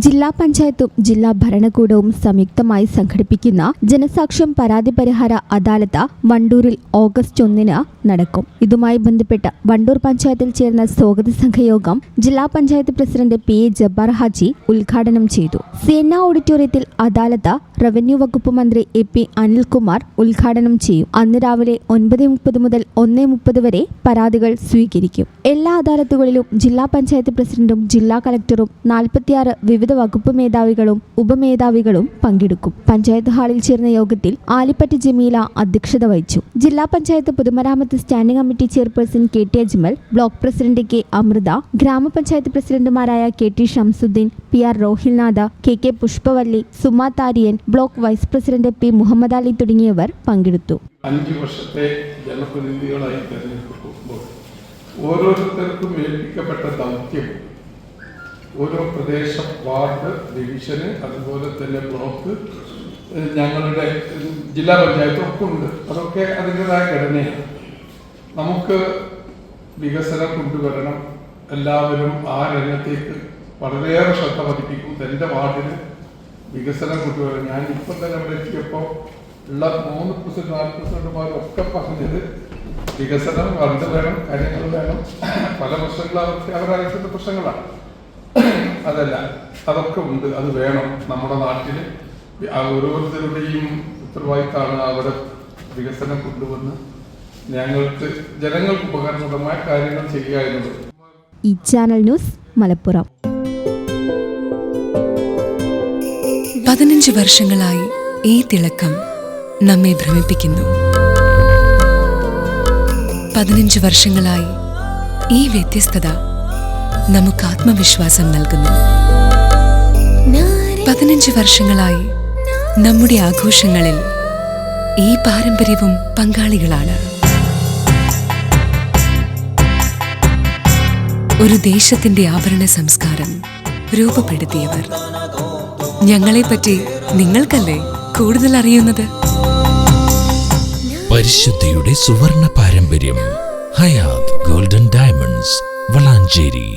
ജില്ലാ പഞ്ചായത്തും ജില്ലാ ഭരണകൂടവും സംയുക്തമായി സംഘടിപ്പിക്കുന്ന ജനസാക്ഷ്യം പരാതി പരിഹാര അദാലത്ത് വണ്ടൂരിൽ ഓഗസ്റ്റ് 1 നടക്കും. ഇതുമായി ബന്ധപ്പെട്ട് വണ്ടൂർ പഞ്ചായത്തിൽ ചേർന്ന സ്വാഗത സംഘയോഗം ജില്ലാ പഞ്ചായത്ത് പ്രസിഡന്റ് PA ജബ്ബാർ ഹാജി ഉദ്ഘാടനം ചെയ്തു. സേന ഓഡിറ്റോറിയത്തിൽ അദാലത്ത് റവന്യൂ വകുപ്പ് മന്ത്രി AP അനിൽകുമാർ ഉദ്ഘാടനം ചെയ്യും. അന്ന് രാവിലെ 9:30 മുതൽ 1:30 വരെ പരാതികൾ സ്വീകരിക്കും. എല്ലാ അദാലത്തുകളിലും ജില്ലാ പഞ്ചായത്ത് പ്രസിഡന്റും ജില്ലാ കളക്ടറും 46 വിവിധ വകുപ്പ് മേധാവികളും ഉപമേധാവികളും പങ്കെടുക്കും. പഞ്ചായത്ത് ഹാളിൽ ചേർന്ന യോഗത്തിൽ ആലിപ്പറ്റ് ജമീല അധ്യക്ഷത വഹിച്ചു. ജില്ലാ പഞ്ചായത്ത് പൊതുമരാമത്ത് standing committee chairperson KT Ajmal, block president K Amritha, ഗ്രാമപഞ്ചായത്ത് പ്രസിഡന്റുമാരായ KT Shamsuddeen, PR Rohilnath, KK Pushpavalli, Suma Thariyan, block vice president P Muhammad Ali തുടങ്ങിയവർ പങ്കെടുത്തു. 5 വർഷത്തെ ജനപ്രതിനിധികളായി തെരഞ്ഞെടുക്കപ്പെടുമ്പോൾ ഓരോരുത്തർക്കും ഏൽപ്പിക്കപ്പെട്ട ദൗത്യം ഓരോ പ്രദേശം, വാർഡ്, ഡിവിഷന്, അതുപോലെ തന്നെ ബ്ലോക്ക്, ഞങ്ങളുടെ ജില്ലാ പഞ്ചായത്ത് ഒക്കെ ഉണ്ട്. അതൊക്കെ അതിൻ്റെതായ ഘടനയാണ്. നമുക്ക് വികസനം കൊണ്ടുവരണം. എല്ലാവരും ആ രംഗത്തേക്ക് വളരെയേറെ ശ്രദ്ധ പതിപ്പിക്കും. എൻ്റെ വാർഡിന് വികസനം കൊണ്ടുവരണം. ഞാൻ ഇപ്പം തന്നെ അവിടെ എത്തിയപ്പോൾ ഉള്ള 3 പ്രസിഡന്റ് 4 പ്രസിഡന്റുമാരൊക്കെ പറഞ്ഞത് വികസനം, ഫണ്ട് വേണം, കാര്യങ്ങൾ വേണം. പല പ്രശ്നങ്ങളും അവരുടെ പ്രശ്നങ്ങളാണ്. അതല്ല, അതൊക്കെ ഉണ്ട്, അത് വേണം. നമ്മുടെ നാട്ടിൽ ഓരോരുത്തരുടെയും ഉത്തരവാദിത്തമാണ് അവിടെ വികസനം കൊണ്ടുവന്ന് ഞങ്ങൾക്ക് ജനങ്ങൾക്ക് ഉപകാരപ്രദമായ കാര്യങ്ങൾ ചെയ്യുക എന്നുള്ളത്. ഈ ചാനൽ ന്യൂസ് മലപ്പുറം. 15 വർഷങ്ങളായി ഈ തിളക്കം നമ്മെ ഭ്രമിപ്പിക്കുന്നു. 15 വർഷങ്ങളായി ഈ വ്യത്യസ്തത നമുക്ക് ആത്മവിശ്വാസം നൽകുന്നു. 15 വർഷങ്ങളായി നമ്മുടെ ആഘോഷങ്ങളിൽ ഈ പാരമ്പര്യവും പങ്കാളികളാണ്. ഒരു ദേശത്തിന്റെ ആഭരണ സംസ്കാരം രൂപപ്പെടുത്തിയവർ. ഞങ്ങളെപ്പറ്റി നിങ്ങൾക്കല്ലേ കൂടുതൽ അറിയുന്നത്? പരിശുദ്ധിയുടെ സുവർണ പാരമ്പര്യം. Hayath golden diamonds, Valanchery.